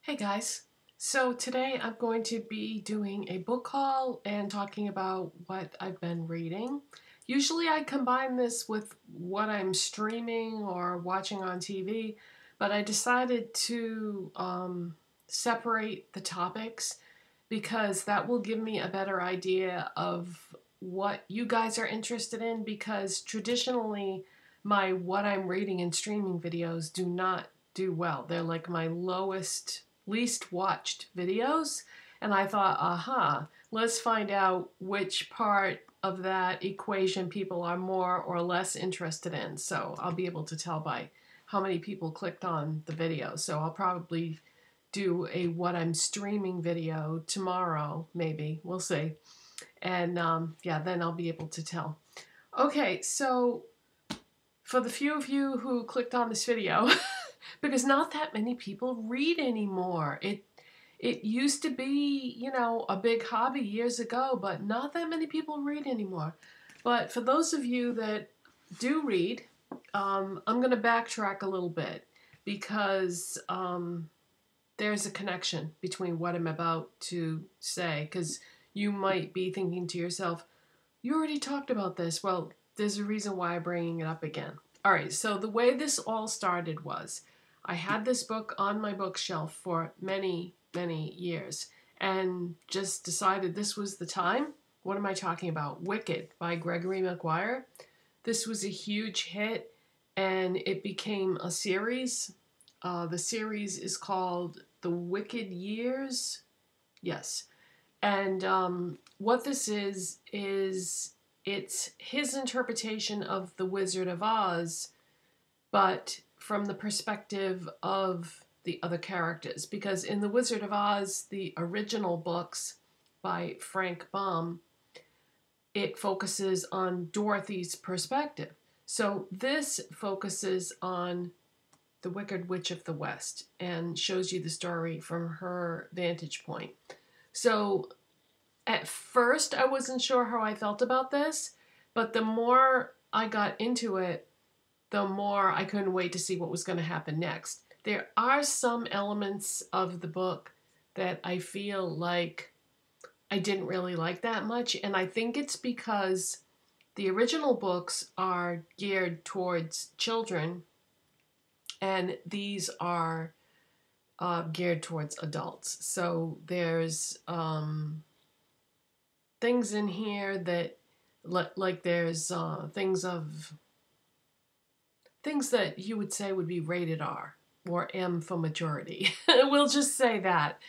Hey guys, so today I'm going to be doing a book haul and talking about what I've been reading. Usually I combine this with what I'm streaming or watching on TV, but I decided to separate the topics because that will give me a better idea of what you guys are interested in, because traditionally my what I'm reading and streaming videos do not do well. They're like my least watched videos, and I thought, aha, let's find out which part of that equation people are more or less interested in. So I'll be able to tell by how many people clicked on the video. So I'll probably do a what I'm streaming video tomorrow, maybe. We'll see. And yeah, then I'll be able to tell. Okay, so for the few of you who clicked on this video, because not that many people read anymore. It used to be, a big hobby years ago, but not that many people read anymore. But for those of you that do read, I'm going to backtrack a little bit because there's a connection between what I'm about to say, because you might be thinking to yourself, you already talked about this. Well, there's a reason why I'm bringing it up again. All right, so the way this all started was I had this book on my bookshelf for many, many years and just decided this was the time. What am I talking about? Wicked by Gregory Maguire. This was a huge hit and it became a series. The series is called The Wicked Years. Yes. And what this is it's his interpretation of The Wizard of Oz, but from the perspective of the other characters. Because in The Wizard of Oz, the original books by Frank Baum, it focuses on Dorothy's perspective. So this focuses on the Wicked Witch of the West and shows you the story from her vantage point. So at first, I wasn't sure how I felt about this, but the more I got into it, the more I couldn't wait to see what was going to happen next. There are some elements of the book that I feel like I didn't really like that much, and I think it's because the original books are geared towards children, and these are geared towards adults. So there's things in here that like there's things that you would say would be rated R or M for maturity. We'll just say that.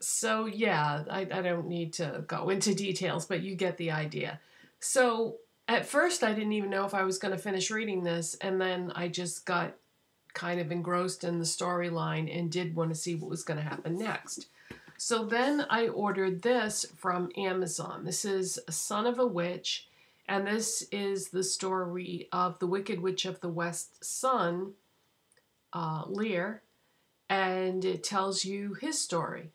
So yeah, I don't need to go into details, but you get the idea. So at first I didn't even know if I was going to finish reading this, and then I just got kind of engrossed in the storyline and did want to see what was going to happen next. So then I ordered this from Amazon. This is Son of a Witch, and this is the story of the Wicked Witch of the West's son, Lear, and it tells you his story.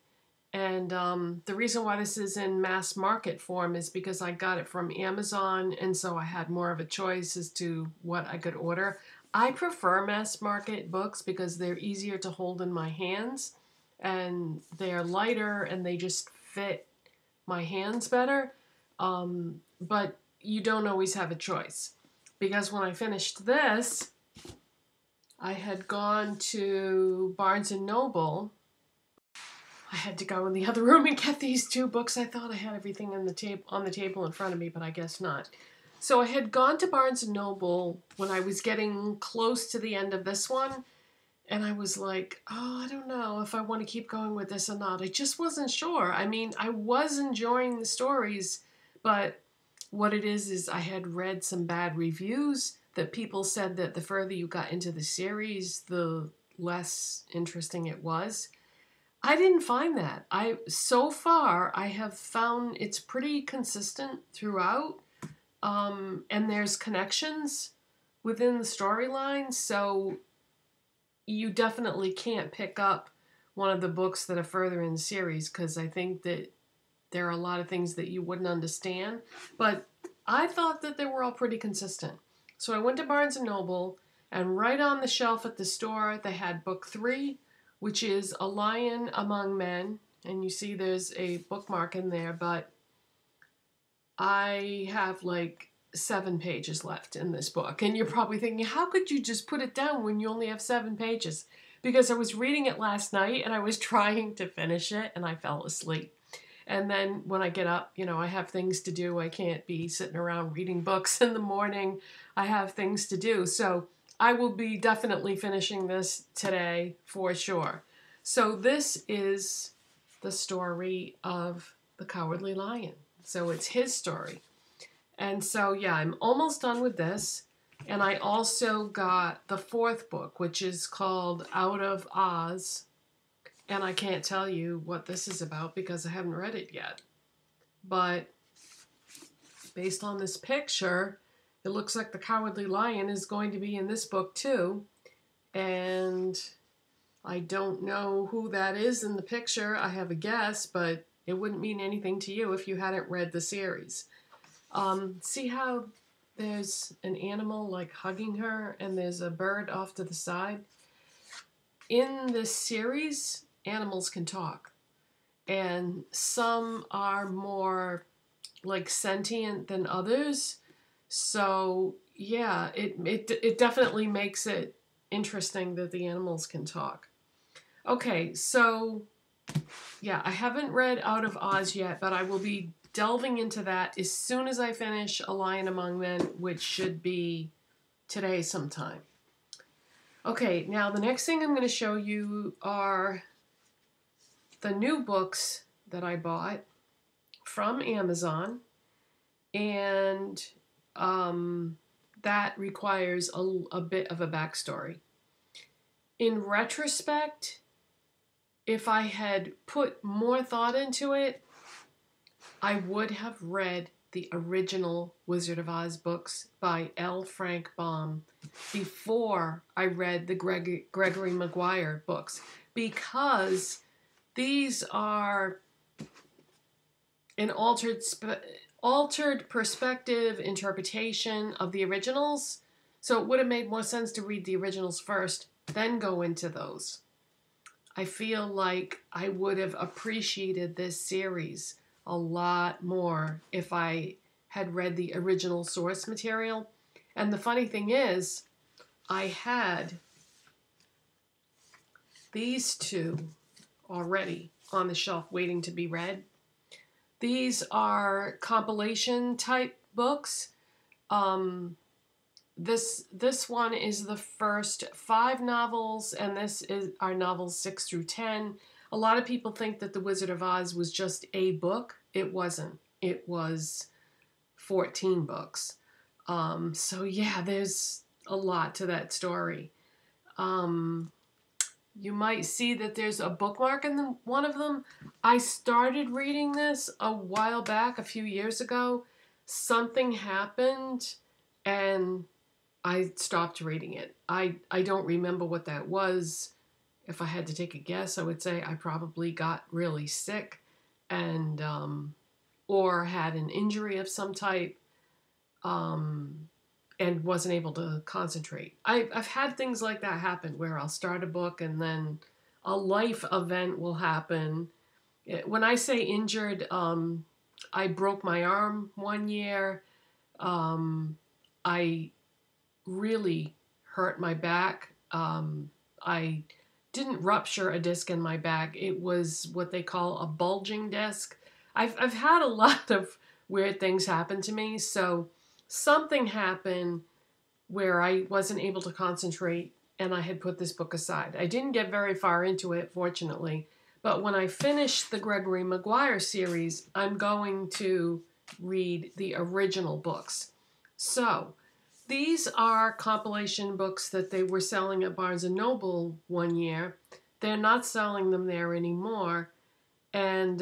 And the reason why this is in mass market form is because I got it from Amazon, and so I had more of a choice as to what I could order. I prefer mass market books because they're easier to hold in my hands, and they're lighter and they just fit my hands better. But you don't always have a choice, because when I finished this, I had gone to Barnes & Noble. I had to go in the other room and get these two books. I thought I had everything on the table in front of me, but I guess not. So I had gone to Barnes & Noble when I was getting close to the end of this one, and I was like, oh, I don't know if I want to keep going with this or not. I just wasn't sure. I mean, I was enjoying the stories, but what it is I had read some bad reviews that people said that the further you got into the series, the less interesting it was. I didn't find that. So far, I have found it's pretty consistent throughout, and there's connections within the storyline, so you definitely can't pick up one of the books that are further in the series, because I think that there are a lot of things that you wouldn't understand. But I thought that they were all pretty consistent. So I went to Barnes & Noble, and right on the shelf at the store, they had book 3, which is A Lion Among Men. And you see there's a bookmark in there, but I have like 7 pages left in this book. And you're probably thinking, how could you just put it down when you only have 7 pages? Because I was reading it last night and I was trying to finish it and I fell asleep. And then when I get up, you know, I have things to do. I can't be sitting around reading books in the morning. I have things to do. So I will be definitely finishing this today for sure. So this is the story of the Cowardly Lion. So it's his story. And so, yeah, I'm almost done with this. And I also got the 4th book, which is called Out of Oz. And I can't tell you what this is about because I haven't read it yet. But based on this picture, it looks like the Cowardly Lion is going to be in this book too. And I don't know who that is in the picture. I have a guess, but it wouldn't mean anything to you if you hadn't read the series. See how there's an animal like hugging her and there's a bird off to the side? In this series, animals can talk. And some are more like sentient than others. So yeah, it definitely makes it interesting that the animals can talk. Okay, so yeah, I haven't read Out of Oz yet, but I will be delving into that as soon as I finish A Lion Among Men, which should be today sometime. Okay, now the next thing I'm going to show you are the new books that I bought from Amazon, and that requires a bit of a backstory. In retrospect, if I had put more thought into it, I would have read the original Wizard of Oz books by L. Frank Baum before I read the Gregory Maguire books, because these are an altered perspective interpretation of the originals. So it would have made more sense to read the originals first, then go into those. I feel like I would have appreciated this series a lot more if I had read the original source material. And the funny thing is, I had these 2 already on the shelf waiting to be read. These are compilation type books. This one is the first 5 novels, and this is our novels 6 through 10. A lot of people think that The Wizard of Oz was just a book. It wasn't. It was 14 books. So yeah, there's a lot to that story. You might see that there's a bookmark in one of them. I started reading this a while back, a few years ago. Something happened and I stopped reading it. I don't remember what that was. If I had to take a guess, I would say I probably got really sick and or had an injury of some type and wasn't able to concentrate. I've had things like that happen where I'll start a book and then a life event will happen. When I say injured, I broke my arm one year. I really hurt my back. I didn't rupture a disc in my back. It was what they call a bulging disc. I've had a lot of weird things happen to me, so something happened where I wasn't able to concentrate and I had put this book aside. I didn't get very far into it, fortunately, but when I finish the Gregory Maguire series, I'm going to read the original books. So these are compilation books that they were selling at Barnes & Noble one year. They're not selling them there anymore. And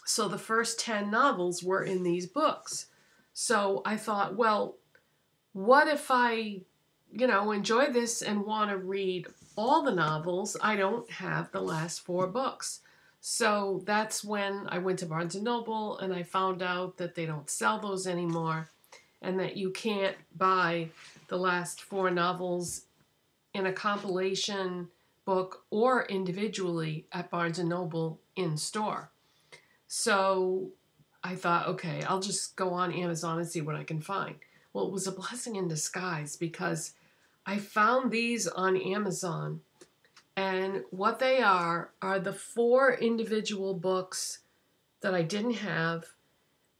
so the first 10 novels were in these books. So I thought, well, what if I, enjoy this and want to read all the novels? I don't have the last 4 books. So that's when I went to Barnes & Noble and I found out that they don't sell those anymore, and that you can't buy the last 4 novels in a compilation book or individually at Barnes & Noble in store. So I thought, okay, I'll just go on Amazon and see what I can find. Well, it was a blessing in disguise because I found these on Amazon, and what they are the 4 individual books that I didn't have,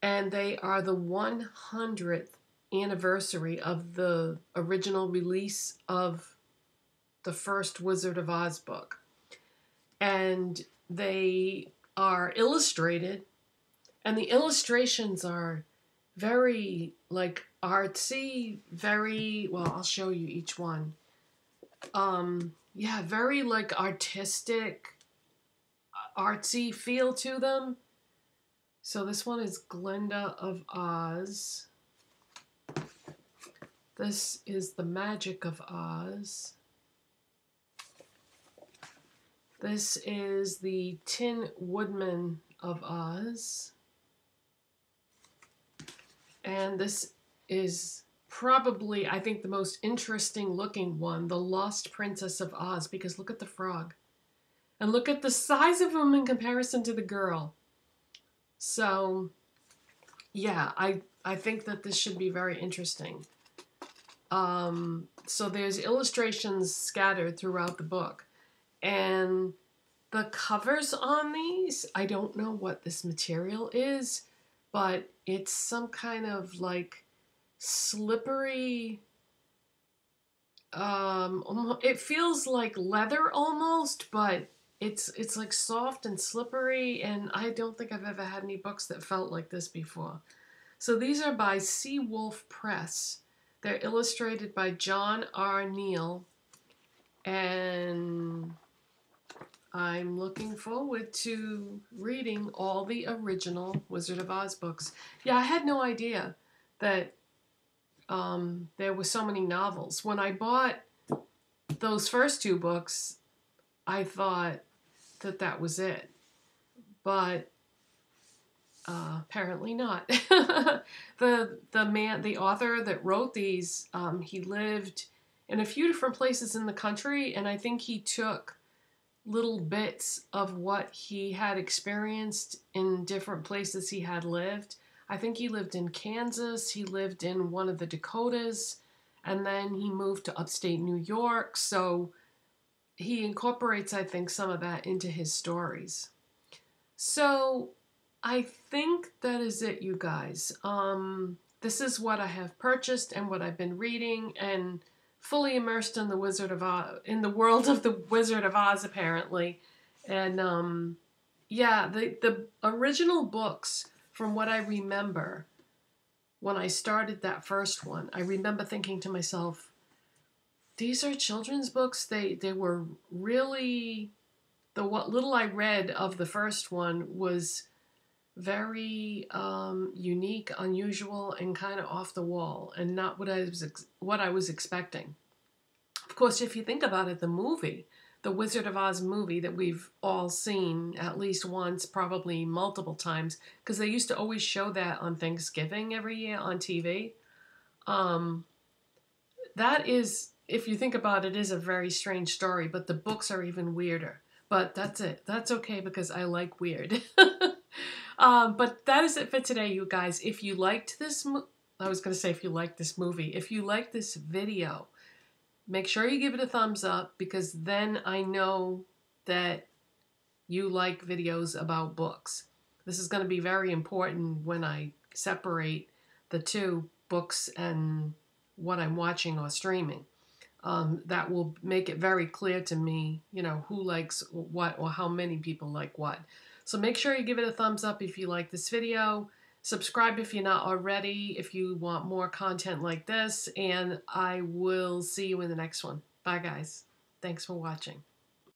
and they are the 100th anniversary of the original release of the first Wizard of Oz book. And they are illustrated, and the illustrations are very like artsy, very, well, I'll show you each one. Yeah, very like artistic, artsy feel to them. So this one is Glinda of Oz. This is The Magic of Oz. This is the Tin Woodman of Oz. And this is probably, I think, the most interesting looking one, The Lost Princess of Oz, because look at the frog. And look at the size of him in comparison to the girl. So, yeah, I think that this should be very interesting. So there's illustrations scattered throughout the book. And the covers on these, I don't know what this material is, but it's some kind of like slippery, it feels like leather almost, but it's like soft and slippery, and I don't think I've ever had any books that felt like this before. So these are by Seawolf Press. They're illustrated by John R. Neal, and I'm looking forward to reading all the original Wizard of Oz books. Yeah, I had no idea that there were so many novels. When I bought those first 2 books, I thought that that was it. But apparently not. The author that wrote these, he lived in a few different places in the country, and I think he took little bits of what he had experienced in different places he had lived. I think he lived in Kansas, he lived in one of the Dakotas, and then he moved to upstate New York, so he incorporates, I think, some of that into his stories. So I think that is it, you guys. This is what I have purchased and what I've been reading, and fully immersed in the Wizard of Oz, in the world of the Wizard of Oz, apparently. And yeah, the original books, from what I remember, when I started that first one, I remember thinking to myself, these are children's books. They were really, what little I read of the first one was very unique, unusual, and kind of off the wall, and not what I was expecting. Of course, if you think about it, the movie, the Wizard of Oz movie that we've all seen at least once, probably multiple times, because they used to always show that on Thanksgiving every year on TV. That is, if you think about it, is a very strange story, but the books are even weirder. But that's it. That's okay because I like weird. But that is it for today, you guys. If you liked this, I was going to say if you liked this movie. If you liked this video, make sure you give it a thumbs up, because then I know that you like videos about books. This is going to be very important when I separate the 2, books and what I'm watching or streaming. That will make it very clear to me, you know, who likes what or how many people like what. So make sure you give it a thumbs up if you like this video. Subscribe if you're not already, if you want more content like this, and I will see you in the next one. Bye, guys. Thanks for watching.